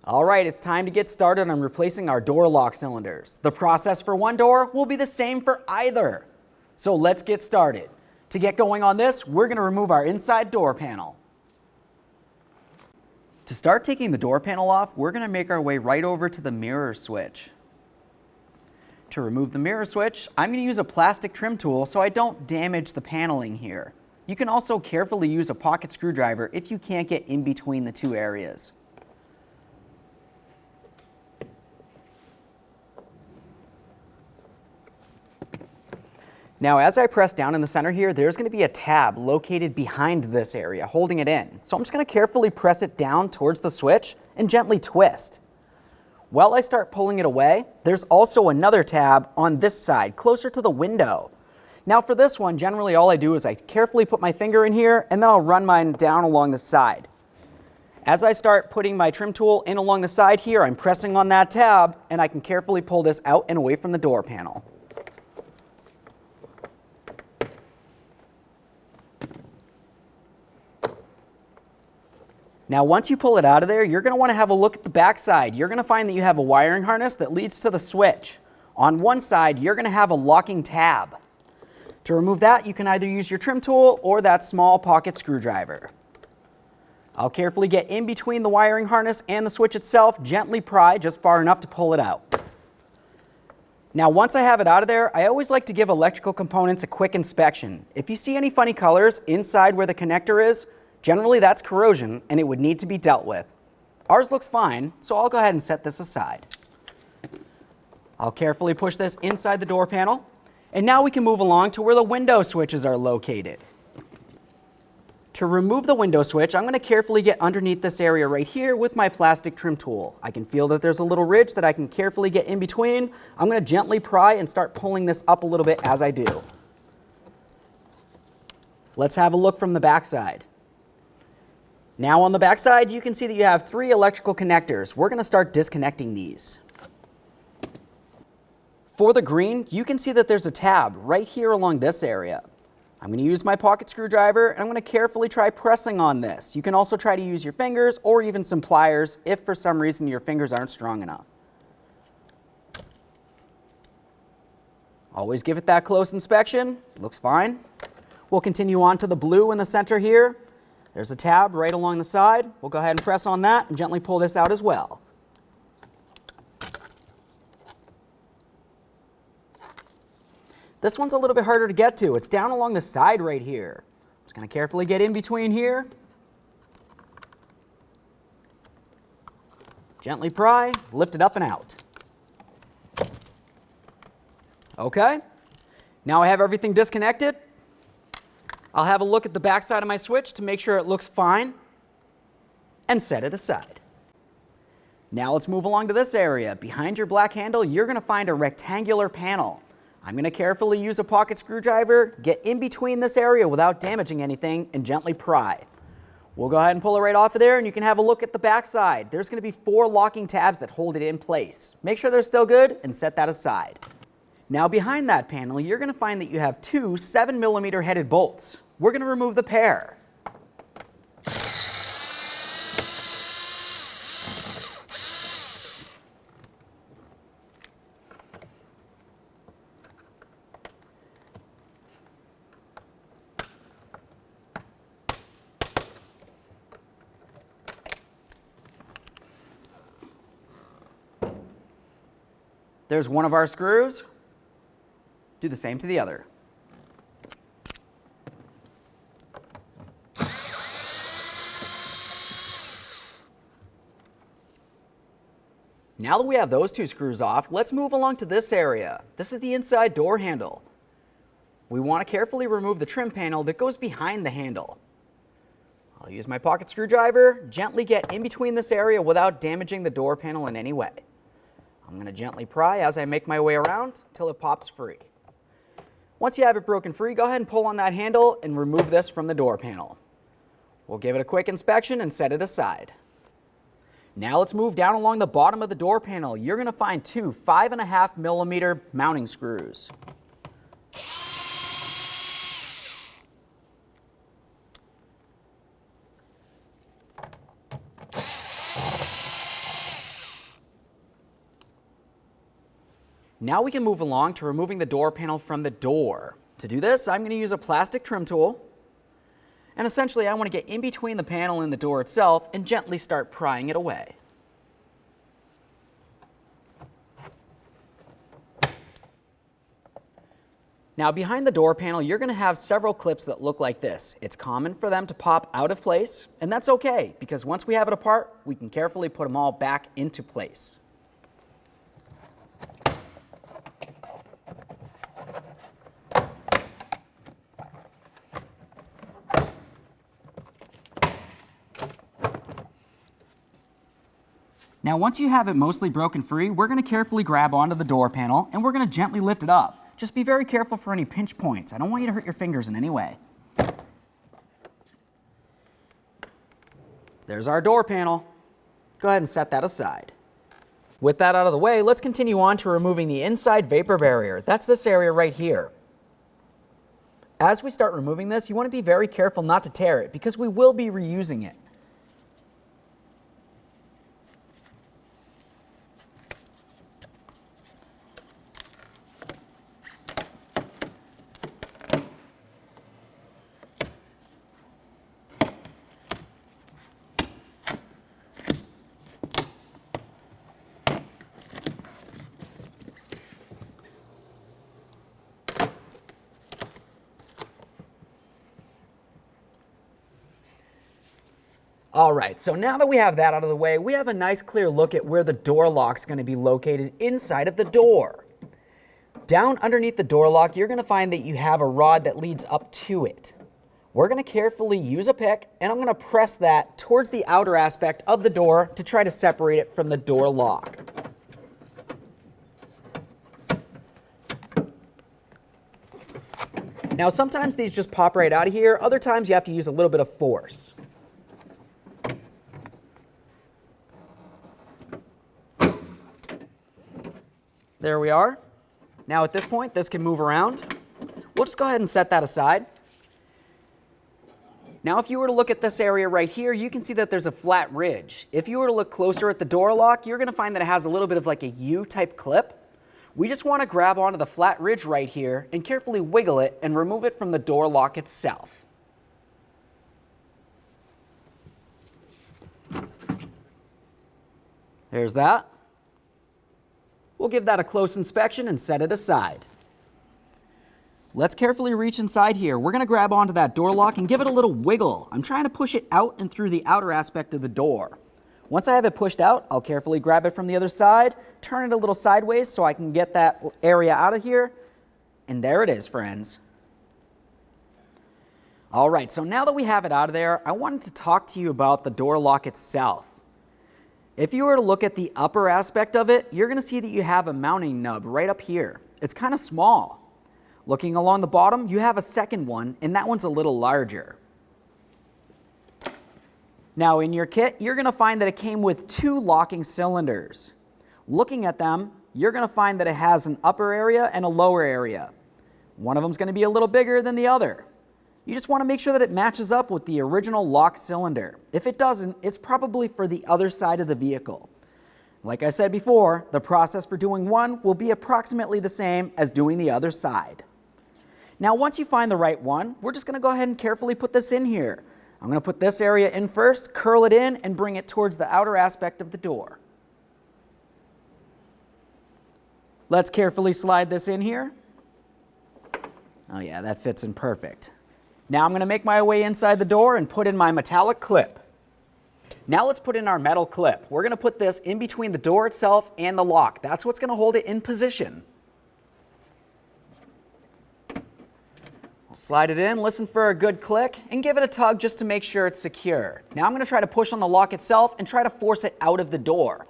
All right, it's time to get started on replacing our door lock cylinders. The process for one door will be the same for either. So let's get started. To get going on this, we're going to remove our inside door panel. To start taking the door panel off, we're going to make our way right over to the mirror switch. To remove the mirror switch, I'm going to use a plastic trim tool so I don't damage the paneling here. You can also carefully use a pocket screwdriver if you can't get in between the two areas. Now, as I press down in the center here, there's going to be a tab located behind this area, holding it in. So I'm just going to carefully press it down towards the switch and gently twist. While I start pulling it away, there's also another tab on this side, closer to the window. Now for this one, generally all I do is I carefully put my finger in here and then I'll run mine down along the side. As I start putting my trim tool in along the side here, I'm pressing on that tab and I can carefully pull this out and away from the door panel. Now once you pull it out of there, you're going to want to have a look at the back side. You're going to find that you have a wiring harness that leads to the switch. On one side, you're going to have a locking tab. To remove that, you can either use your trim tool or that small pocket screwdriver. I'll carefully get in between the wiring harness and the switch itself, gently pry just far enough to pull it out. Now once I have it out of there, I always like to give electrical components a quick inspection. If you see any funny colors inside where the connector is, generally that's corrosion and it would need to be dealt with. Ours looks fine, so I'll go ahead and set this aside. I'll carefully push this inside the door panel, and now we can move along to where the window switches are located. To remove the window switch, I'm going to carefully get underneath this area right here with my plastic trim tool. I can feel that there's a little ridge that I can carefully get in between. I'm going to gently pry and start pulling this up a little bit as I do. Let's have a look from the back side. Now on the back side, you can see that you have 3 electrical connectors. We're going to start disconnecting these. For the green, you can see that there's a tab right here along this area. I'm going to use my pocket screwdriver and I'm going to carefully try pressing on this. You can also try to use your fingers or even some pliers if for some reason your fingers aren't strong enough. Always give it that close inspection. Looks fine. We'll continue on to the blue in the center here. There's a tab right along the side. We'll go ahead and press on that and gently pull this out as well. This one's a little bit harder to get to. It's down along the side right here. Just going to carefully get in between here. Gently pry, lift it up and out. Okay, now I have everything disconnected. I'll have a look at the back side of my switch to make sure it looks fine and set it aside. Now let's move along to this area. Behind your black handle, you're going to find a rectangular panel. I'm going to carefully use a pocket screwdriver, get in between this area without damaging anything, and gently pry. We'll go ahead and pull it right off of there, and you can have a look at the back side. There's going to be 4 locking tabs that hold it in place. Make sure they're still good and set that aside. Now behind that panel, you're going to find that you have 2 7mm headed bolts. We're going to remove the pair. There's one of our screws. Do the same to the other. Now that we have those 2 screws off, let's move along to this area. This is the inside door handle. We want to carefully remove the trim panel that goes behind the handle. I'll use my pocket screwdriver, gently get in between this area without damaging the door panel in any way. I'm going to gently pry as I make my way around until it pops free. Once you have it broken free, go ahead and pull on that handle and remove this from the door panel. We'll give it a quick inspection and set it aside. Now let's move down along the bottom of the door panel. You're going to find 2 5.5mm mounting screws. Now we can move along to removing the door panel from the door. To do this, I'm going to use a plastic trim tool. And essentially, I want to get in between the panel and the door itself and gently start prying it away. Now behind the door panel, you're going to have several clips that look like this. It's common for them to pop out of place, and that's okay, because once we have it apart, we can carefully put them all back into place. Now once you have it mostly broken free, we're going to carefully grab onto the door panel and we're going to gently lift it up. Just be very careful for any pinch points. I don't want you to hurt your fingers in any way. There's our door panel. Go ahead and set that aside. With that out of the way, let's continue on to removing the inside vapor barrier. That's this area right here. As we start removing this, you want to be very careful not to tear it because we will be reusing it. All right, so now that we have that out of the way, we have a nice clear look at where the door lock's going to be located inside of the door. Down underneath the door lock, you're going to find that you have a rod that leads up to it. We're going to carefully use a pick, and I'm going to press that towards the outer aspect of the door to try to separate it from the door lock. Now, sometimes these just pop right out of here. Other times you have to use a little bit of force. There we are. Now at this point, this can move around. We'll just go ahead and set that aside. Now if you were to look at this area right here, you can see that there's a flat ridge. If you were to look closer at the door lock, you're going to find that it has a little bit of like a U-type clip. We just want to grab onto the flat ridge right here and carefully wiggle it and remove it from the door lock itself. There's that. We'll give that a close inspection and set it aside. Let's carefully reach inside here. We're going to grab onto that door lock and give it a little wiggle. I'm trying to push it out and through the outer aspect of the door. Once I have it pushed out, I'll carefully grab it from the other side, turn it a little sideways so I can get that area out of here. And there it is, friends. All right, so now that we have it out of there, I wanted to talk to you about the door lock itself. If you were to look at the upper aspect of it, you're going to see that you have a mounting nub right up here. It's kind of small. Looking along the bottom, you have a second one, and that one's a little larger. Now in your kit, you're going to find that it came with 2 locking cylinders. Looking at them, you're going to find that it has an upper area and a lower area. One of them is going to be a little bigger than the other. You just want to make sure that it matches up with the original lock cylinder. If it doesn't, it's probably for the other side of the vehicle. Like I said before, the process for doing one will be approximately the same as doing the other side. Now once you find the right one, we're just going to go ahead and carefully put this in here. I'm going to put this area in first, curl it in, and bring it towards the outer aspect of the door. Let's carefully slide this in here. Oh yeah, that fits in perfect. Now I'm going to make my way inside the door and put in my metallic clip. Now let's put in our metal clip. We're going to put this in between the door itself and the lock. That's what's going to hold it in position. Slide it in, listen for a good click, and give it a tug just to make sure it's secure. Now I'm going to try to push on the lock itself and try to force it out of the door.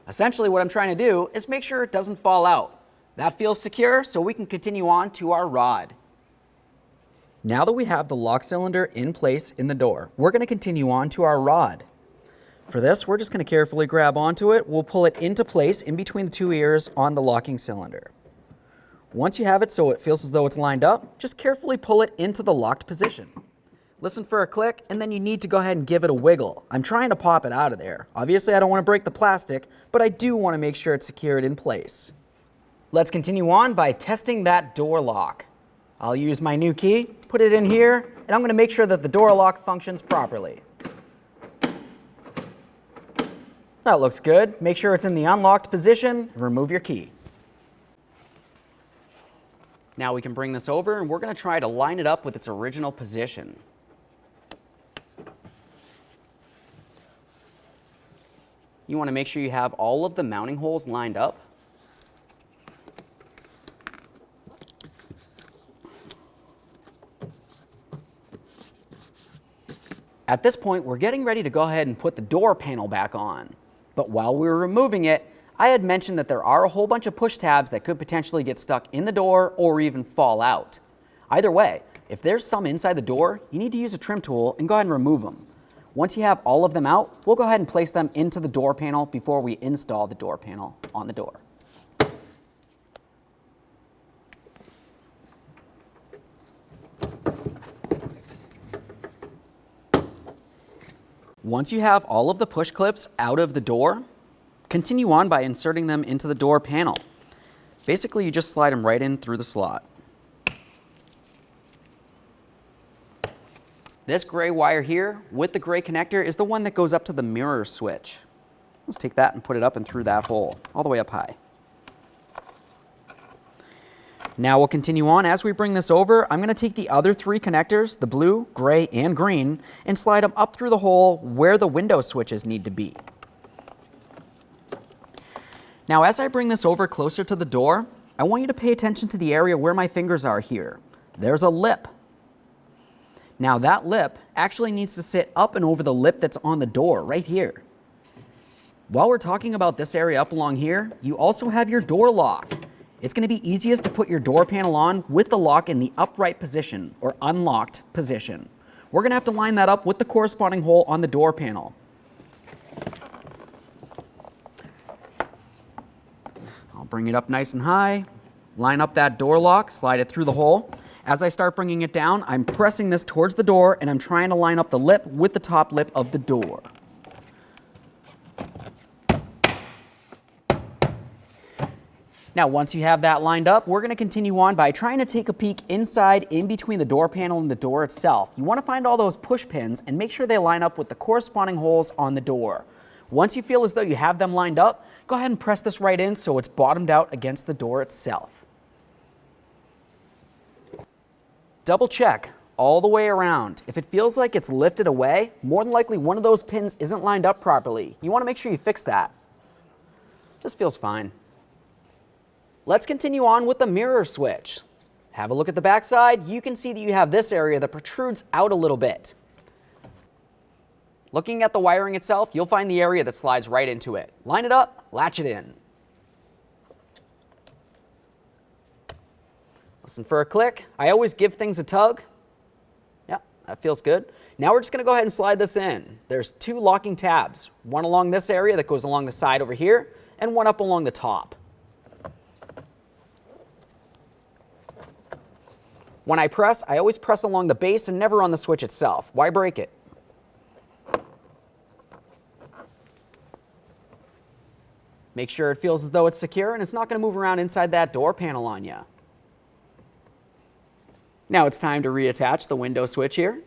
Essentially what I'm trying to do is make sure it doesn't fall out. That feels secure, so we can continue on to our rod. Now that we have the lock cylinder in place in the door, we're going to continue on to our rod. For this, we're just going to carefully grab onto it. We'll pull it into place in between the 2 ears on the locking cylinder. Once you have it so it feels as though it's lined up, just carefully pull it into the locked position. Listen for a click, and then you need to go ahead and give it a wiggle. I'm trying to pop it out of there. Obviously, I don't want to break the plastic, but I do want to make sure it's secured in place. Let's continue on by testing that door lock. I'll use my new key, put it in here, and I'm going to make sure that the door lock functions properly. That looks good. Make sure it's in the unlocked position and remove your key. Now we can bring this over and we're going to try to line it up with its original position. You want to make sure you have all of the mounting holes lined up. At this point, we're getting ready to go ahead and put the door panel back on. But while we were removing it, I had mentioned that there are a whole bunch of push tabs that could potentially get stuck in the door or even fall out. Either way, if there's some inside the door, you need to use a trim tool and go ahead and remove them. Once you have all of them out, we'll go ahead and place them into the door panel before we install the door panel on the door. Once you have all of the push clips out of the door, continue on by inserting them into the door panel. Basically, you just slide them right in through the slot. This gray wire here with the gray connector is the one that goes up to the mirror switch. Let's take that and put it up and through that hole, all the way up high. Now we'll continue on. As we bring this over, I'm going to take the other three connectors, the blue, gray, and green, and slide them up through the hole where the window switches need to be. Now as I bring this over closer to the door, I want you to pay attention to the area where my fingers are here. There's a lip. Now that lip actually needs to sit up and over the lip that's on the door right here. While we're talking about this area up along here, you also have your door lock. It's going to be easiest to put your door panel on with the lock in the upright position or unlocked position. We're going to have to line that up with the corresponding hole on the door panel. I'll bring it up nice and high, line up that door lock, slide it through the hole. As I start bringing it down, I'm pressing this towards the door and I'm trying to line up the lip with the top lip of the door. Now, once you have that lined up, we're going to continue on by trying to take a peek inside in between the door panel and the door itself. You want to find all those push pins and make sure they line up with the corresponding holes on the door. Once you feel as though you have them lined up, go ahead and press this right in so it's bottomed out against the door itself. Double check all the way around. If it feels like it's lifted away, more than likely one of those pins isn't lined up properly. You want to make sure you fix that. Just feels fine. Let's continue on with the mirror switch. Have a look at the back side. You can see that you have this area that protrudes out a little bit. Looking at the wiring itself, you'll find the area that slides right into it. Line it up, latch it in. Listen for a click. I always give things a tug. Yep, that feels good. Now we're just going to go ahead and slide this in. There's two locking tabs, one along this area that goes along the side over here, and one up along the top. When I press, I always press along the base and never on the switch itself. Why break it? Make sure it feels as though it's secure and it's not going to move around inside that door panel on you. Now it's time to reattach the window switch here.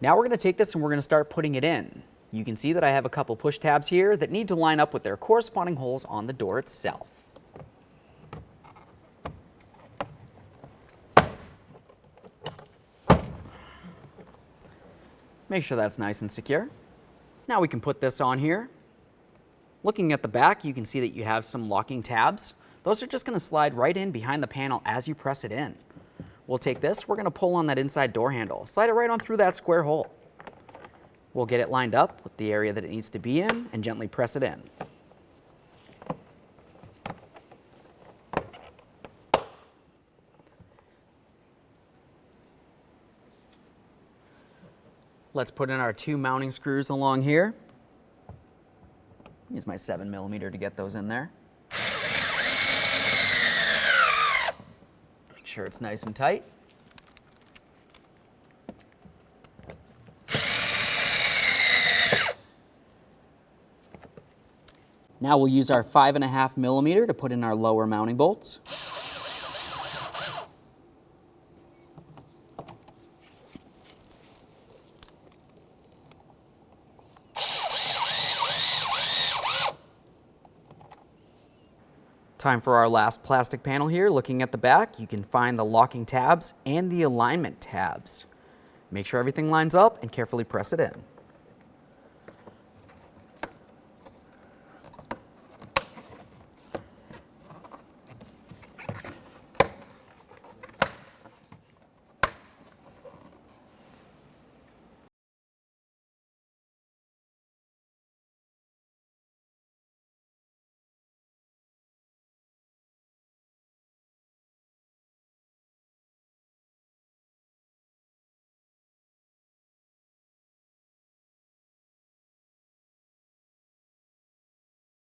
Now we're going to take this and we're going to start putting it in. You can see that I have a couple push tabs here that need to line up with their corresponding holes on the door itself. Make sure that's nice and secure. Now we can put this on here. Looking at the back, you can see that you have some locking tabs. Those are just going to slide right in behind the panel as you press it in. We'll take this, we're going to pull on that inside door handle. Slide it right on through that square hole. We'll get it lined up with the area that it needs to be in and gently press it in. Let's put in our two mounting screws along here. Use my 7mm to get those in there. Make sure it's nice and tight. Now we'll use our 5.5 millimeter to put in our lower mounting bolts. Time for our last plastic panel here. Looking at the back, you can find the locking tabs and the alignment tabs. Make sure everything lines up and carefully press it in.